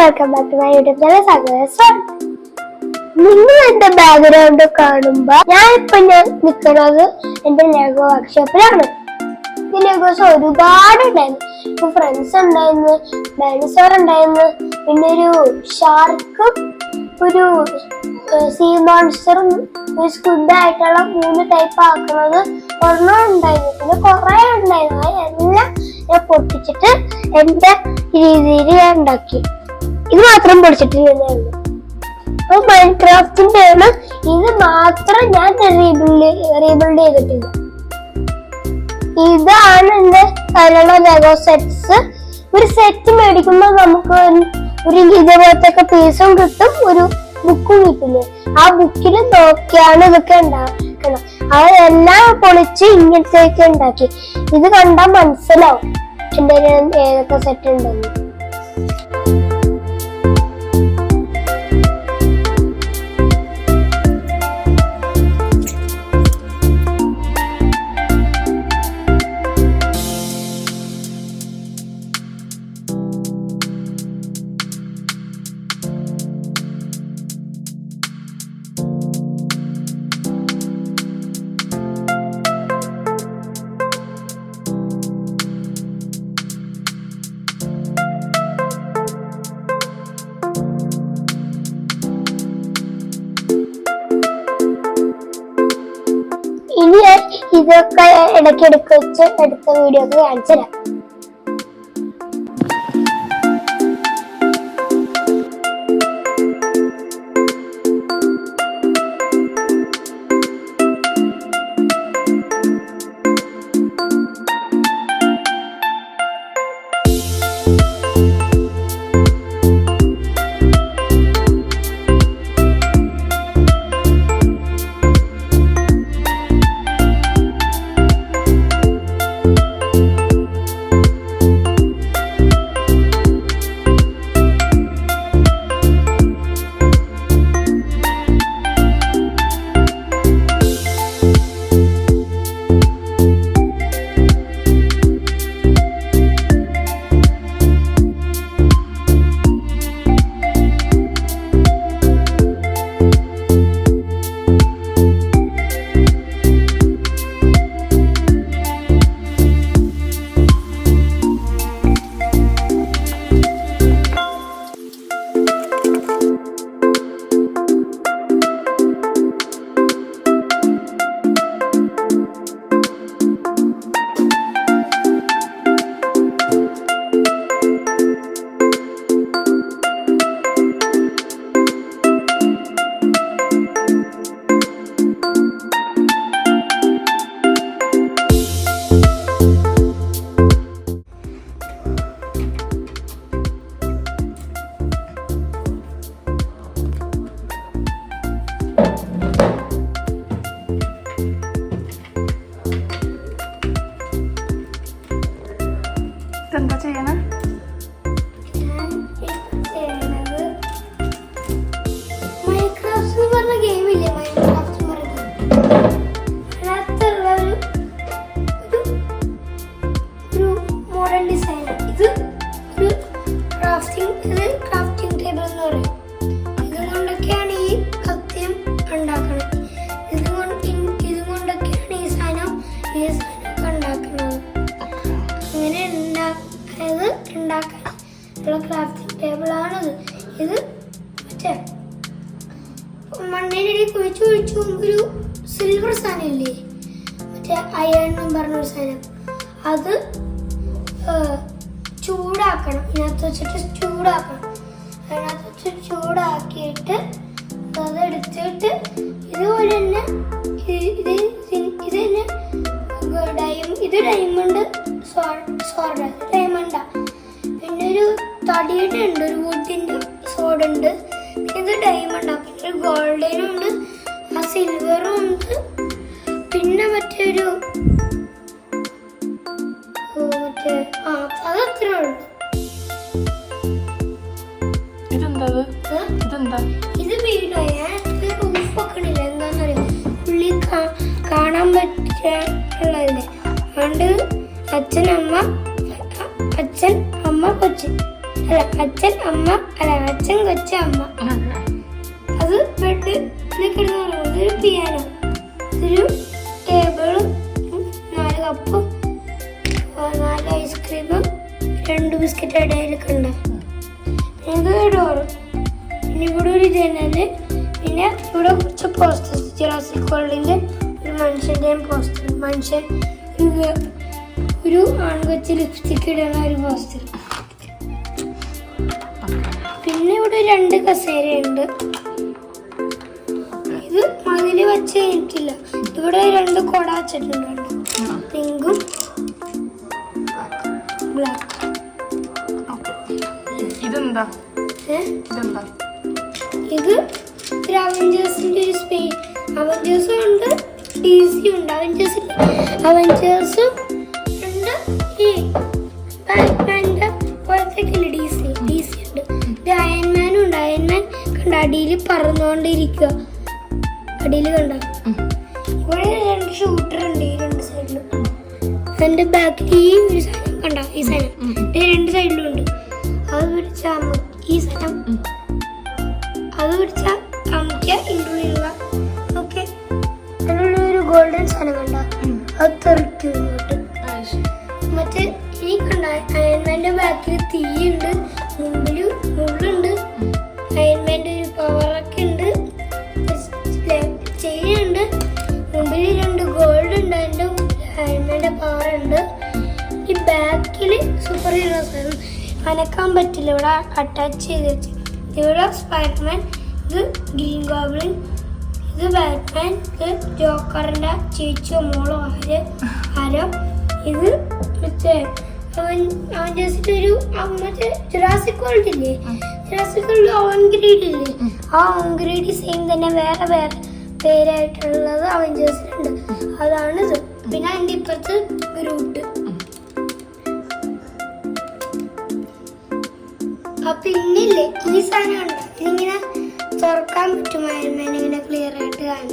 Welcome back to my YouTube channel Sagar. നിങ്ങൾ എന്റെ background കാണുമ്പോ ഞാൻ നിൽക്കുന്നത് എന്റെ ലെഗോ വർക്ക്ഷോപ്പിലാണ്. ഈ ലെഗോസ് ഒരുപാട് ഉണ്ടായിരുന്നു. ഇപ്പൊ ഫ്രണ്ട്സ് ഉണ്ടായിരുന്നു, ഡൈനോസോർ ഉണ്ടായിരുന്നു, പിന്നെ ഒരു ഷാർക്കും ഒരു സീ മോൺസ്റ്ററും ഒരു സ്ക്വിഡ് ആയിട്ടുള്ള 3 ടൈപ്പ് ആക്കുന്നത് ഒരെണ്ണം ഉണ്ടായിരുന്നു. പിന്നെ കുറെ ഉണ്ടായിരുന്നു. എല്ലാം ഞാൻ പൊട്ടിച്ചിട്ട് എന്റെ രീതിയിൽ ഞാൻ ഉണ്ടാക്കി. ഇത് മാത്രം പൊടിച്ചിട്ടില്ല. അപ്പൊ മൈൻക്രാഫ്റ്റിന്റെ ആണ്. ഇത് മാത്രം ഞാൻ റീബിൽഡ് ചെയ്തിട്ടില്ല. ഇതാണ് എന്റെ കയ്യിലുള്ള ലെഗോ സെറ്റ്സ്. ഒരു സെറ്റ് മേടിക്കുമ്പോൾ നമുക്ക് ഒരു ഇതേപോലത്തെ പീസും കിട്ടും, ഒരു ബുക്കും കിട്ടില്ലേ. ആ ബുക്കിൽ നോക്കിയാണ് ഇതൊക്കെ ഉണ്ടാക്കണം. അതെല്ലാം പൊളിച്ച് ഇങ്ങനത്തേക്ക് ഉണ്ടാക്കി. ഇത് കണ്ടാൽ മനസ്സിലാവും എന്റെ ഏതൊക്കെ സെറ്റ് ഉണ്ടെന്ന്. ഇനി ഇതൊക്കെ ഇടയ്ക്കിടയ്ക്ക് വെച്ച് എടുത്ത വീഡിയോ ഒക്കെ കാണിച്ചു തരാം. എന്താ ചെയ്യണേ? മൈൻക്രാഫ്റ്റ് പറഞ്ഞ ഗെയിമില്ലേ, മൈൻക്രാഫ്റ്റ് ഒരു മോഡേൺ ഡിസൈൻ. ഇത് ഒരു ക്രാഫ്റ്റിംഗ് ടേബിൾ എന്ന് പറയും. ഇതുകൊണ്ടൊക്കെയാണ് ഈ കത്തിയം ഉണ്ടാക്കുന്നത്. ഇതുകൊണ്ടൊക്കെയാണ് ഈ സാധനം ഉണ്ടാക്കുന്നത്. അങ്ങനെ ഉണ്ടാക്കാനുള്ള ക്രാഫ്റ്റിംഗ് ടേബിൾ ആണിത്. ഇത് മറ്റേ മണ്ണിനടി കുഴിച്ചു ഒരു സിൽവർ സാധനം ഇല്ലേ, മറ്റേ അയൺ എന്ന് പറഞ്ഞൊരു സാധനം, അത് ചൂടാക്കണം. ഇതിനകത്ത് വെച്ചിട്ട് ചൂടാക്കണം. അതിനകത്ത് വെച്ച് ചൂടാക്കിയിട്ട് അതെടുത്തിട്ട് ഇതുപോലെ തന്നെ ഇത് ഡയമണ്ട് ഡയമണ്ടാ. പിന്നെ ഒരു തടിയുടെ ഉണ്ട്, ഒരു വുഡിന്റെ സോഡ് ഉണ്ട്. പിന്നെ ഇത് ഡയമണ്ടാ. പിന്നെ ഒരു ഗോൾഡനും ഉണ്ട്, ആ സിൽവറും ഉണ്ട്. പിന്നെ മറ്റൊരു അതത്രേ ഉള്ളു. ഇത് വീടോ, ഞാൻ ഉപ്പൊക്കണില്ല. എന്താന്നറിയോ, ഉള്ളി കാണാൻ പറ്റുള്ളതല്ലേ. അതുകൊണ്ട് അച്ഛൻ, അമ്മ, കൊച്ചൻ അല്ല അച്ഛൻ അമ്മ അല്ല അച്ഛൻ കൊച്ചു അമ്മ. അത് ബെഡ് കിടന്ന് ഒരു പിയാനോ, ഒരു ടേബിളും 4 കപ്പും 4 ഐസ്ക്രീമും 2 ബിസ്ക്കറ്റ് ഇടയിലൊക്കെ ഉണ്ടാവും. ഇത് ഡോറ്, പിന്നെ ഇവിടെ ഒരു ജനല്, പിന്നെ ഇവിടെ കുറച്ച് പോസ്റ്റേഴ്സ്. ജുറാസിക് വേൾഡിന്റെ ഒരു മനുഷ്യന്റെയും പോസ്റ്റർ, മനുഷ്യൻ ഒരു ആൺകൊച്ച് ലിപ്സ്റ്റിക് ഇടുന്ന ഒരു പോസ്റ്റർ. പിന്നെ ഇവിടെ 2 കസേരയുണ്ട്. ഇത് മതില് വെച്ച് കഴിഞ്ഞിട്ടില്ല. ഇവിടെ 2 കൊട വെച്ചിട്ടുണ്ട്, പിങ്കും ബ്ലാക്ക്. ഇതെന്താ? ഇതെന്താ? ഇത് ഒരു അവഞ്ചേഴ്സിന്റെ ഒരു സ്പേസ്. അവഞ്ചേഴ്സും ഉണ്ട്, DC ഉണ്ട്. അവഞ്ചേഴ്സും ഉണ്ട്. ഈ ബാറ്റ്മാന്റെ പോലത്തേക്കില്ല DC ഉണ്ട്. ഇത് അയൺമാനും ഉണ്ട്. അയൺമാൻ കണ്ട അടിയിൽ പറന്നുകൊണ്ടിരിക്കുക. അടിയിൽ കണ്ട ഇവിടെ 2 ഷൂട്ടർ ഉണ്ട് ഈ 2 സൈഡിലും. അതിന്റെ ബാക്കിൽ ഈ ഒരു സാധനം കണ്ട, ഈ സാധനം 2 സൈഡിലും ഉണ്ട്. അത് പിടിച്ചാ ഈ സാധനം അത് പിടിച്ചാ നമുക്ക് ഇൻക്ലൂഡ് ഓക്കെ. അതിനുള്ള ഒരു ഗോൾഡൻ സാധനം കണ്ട, അത് തെറിക്കും ഇങ്ങോട്ട്. മറ്റേ ഈ കണ്ട അയൺമാന്റെ ബാക്കിൽ തീയുണ്ട്, മുള്ളുണ്ട്. അയൺമാന്റെ ഒരു പവറൊക്കെ ഉണ്ട്, ചെയ്യുന്നുണ്ട്. മുമ്പിൽ 2 ഗോൾഡ് ഉണ്ട്, അതിന്റെ അയൺമാന്റെ പവർ ഉണ്ട്. ഈ ബാക്കില് സൂപ്പർ ഹീറോസ് ആണ്, അനക്കാൻ പറ്റില്ല, ഇവിടെ അറ്റാച്ച് ചെയ്ത് വെച്ച്. ഇവിടെ സ്പൈഡർമാൻ, ഇത് ഗ്രീൻ ഗോബ്ലിൻ, ഇത് ബാറ്റ്മാൻ, ഇത് ജോക്കറിന്റെ ചേച്ചിയോ മോളോ ആരോ. ഇത് മറ്റേ അവഞ്ചേഴ്സിന്റെ ഒരു മറ്റേ ജുറാസിക് വേൾഡ് ഇല്ലേ, ജുറാസിക് വേൾഡ് ഓൺ ഗ്രീഡ് ഇല്ലേ, ആ ഓൺ ഗ്രീഡ് സെയിം തന്നെ വേറെ പേരായിട്ടുള്ളത് അവഞ്ചേഴ്സിലുണ്ട്. അതാണ് ഇത്. പിന്നെ അതിന്റെ ഇപ്പുറത്ത് ഗ്രൂട്ട്. പിന്നില്ലേ ഈ സാധനം ഉണ്ട്, ഇതിങ്ങനെ തുറക്കാൻ പറ്റും. അയൺമാൻ ഇങ്ങനെ ക്ലിയർ ആയിട്ട് കാണാൻ,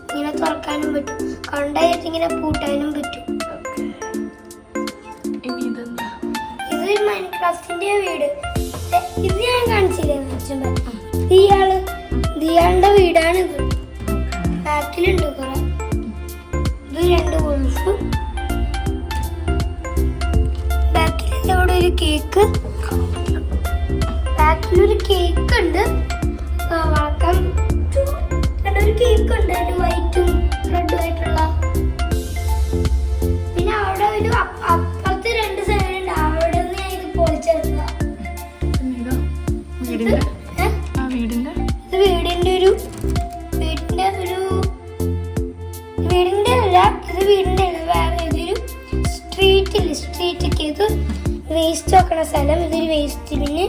ഇങ്ങനെ തുറക്കാനും പറ്റും, കണ്ടായിട്ട് ഇങ്ങനെ പൂട്ടാനും പറ്റും. ഇത് മൈൻക്രാഫ്റ്റിന്റെ വീട്. ഇത് ഞാൻ കാണിച്ചില്ലേ ഇയാളുടെ വീടാണിത്. ബാക്കിലുണ്ട് കുറെ. ഇത് 2 ഗുൾഫ്. ബാക്കിൽ ഇവിടെ ഒരു കേക്ക്, ബാക്കിലൊരു കേക്ക് ഉണ്ട്. വളക്കാൻ ഒരു കേക്ക് ഉണ്ട്, ഒരു വൈറ്റും റെഡും ആയിട്ടുള്ള. പിന്നെ അവിടെ ഒരു അപ്പുറത്ത് 2 സൈഡുണ്ട്, അവിടെ നിന്ന് ഞാൻ ഇത് പൊളിച്ചെടുക്കുക. ഇത് വീടിന്റെ അല്ല, വേറെ ഇതൊരു സ്ട്രീറ്റൊക്കെ. ഇത് വേസ്റ്റ് വെക്കണ സ്ഥലം. ഇതൊരു വേസ്റ്റ് ബിന്ന്.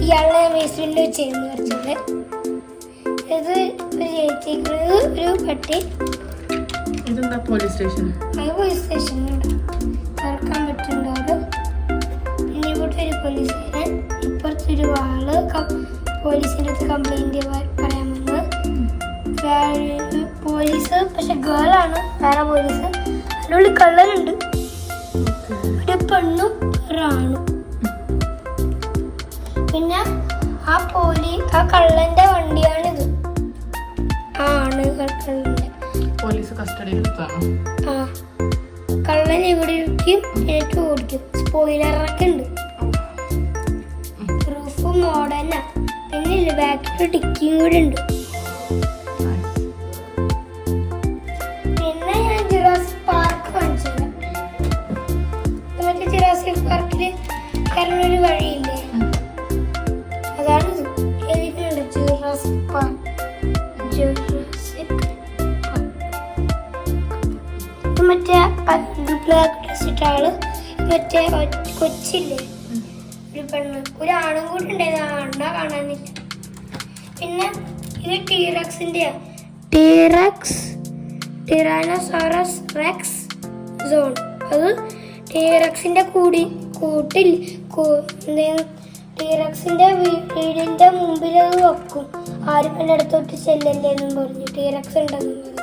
ഇയാളെ വേസ്റ്റ് ബിന്നിൽ വെച്ചിരുന്നു കുറച്ചത്. ഇത് ഒരു ചേച്ചിക്കുന്നത് ഒരു പട്ടി. Police station. അത് പോലീസ് സ്റ്റേഷനുണ്ട്, തുറക്കാൻ പറ്റുന്നുണ്ടോ അത്. പിന്നെ ഇവിടെ ഒരു പോലീസുകാരൻ, ഇപ്പുറത്തൊരു വാള്, പോലീസിൻ്റെ അടുത്ത് കംപ്ലൈന്റ് പറയാൻ വന്നത്. വേറെ പോലീസ്, പക്ഷെ ഗേളാണ്, വേറെ പോലീസ്. അതിനുള്ളിൽ കള്ളനുണ്ട്, ഒരു പെണ്ണും ഒരാണും. പിന്നെ ആ കള്ളന്റെ വണ്ടിയാണിത്. കള്ളന്റെ പോലീസ് കസ്റ്റഡിയിൽ എടുത്താണ്. ആ കള്ളൻ ഇവിടെ ഇരിക്കും, എനിക്ക് ഓടിക്കും. സ്പോയിലറൊക്കെ ഉണ്ട്. റൂഫ് മോഡേണാ. പിന്നെ ഇല്ല, ബാക്കിൽ ടിക്കിയും കൂടെ ഉണ്ട്. പിന്നെ ഞാൻ ജുറാസിക് പാർക്ക് കാണിച്ചത്. മറ്റേ ജുറാസിക് പാർക്കില് കയറുന്നൊരു വഴിയില്ലേ, അതാണിത്. എഴുതിയിട്ടുണ്ട് ജുറാസിക് പാർക്ക്. മറ്റേ ബ്ലാക്ക് ഡ്രസ് ഇട്ട ആള്, മറ്റേ കൊച്ചില്ലേ ഒരു പെണ്ണ്, ഒരു ആണും കൂടി ഉണ്ടായത്. ആണാ കാണാനില്ല. പിന്നെ ഇത് ടീറക്സിന്റെ ടിറാനോസോറസ് റെക്സ് സോൺ. അത് ടീറക്സിന്റെ കൂട്ടിൽ ടീറക്സിന്റെ വീടിന്റെ മുമ്പിൽ അത് വെക്കും. ആരും എന്നെ അടുത്തോട്ട് ചെല്ലല്ലേ എന്നും പറഞ്ഞു. ടീറക്സ് ഉണ്ടെന്നും പറഞ്ഞു.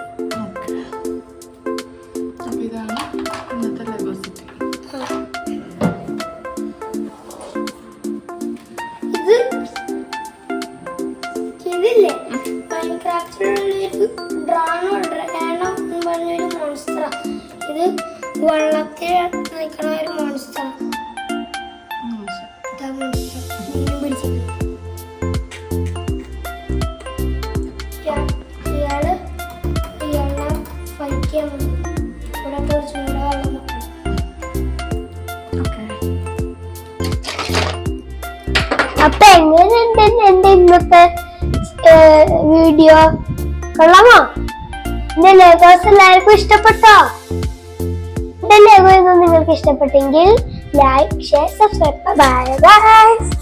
ഡ്രാനോ ഡ്രാനോ എന്ന് പറഞ്ഞൊരു മോൺസ്റ്ററാ. ഇത് വെള്ളത്തിൽ നിൽക്കണ ഒരു മോൺസ്റ്ററാ. മീൻ പിടിച്ചത് ഇയാളെ വലിക്കാൻ ഇവിടെ കുറച്ചും കൂടെ വെള്ളം വെക്കണം. അപ്പൊ എങ്ങനെയുണ്ട് എന്റെ ഇന്നത്തെ വീഡിയോ? കൊള്ളാമോ? എന്റെ ലെഗോസ് എല്ലാവർക്കും ഇഷ്ടപ്പെട്ടോ? എന്റെ ലെഗോ നിങ്ങൾക്ക് ഇഷ്ടപ്പെട്ടെങ്കിൽ like, share, subscribe. Bye bye.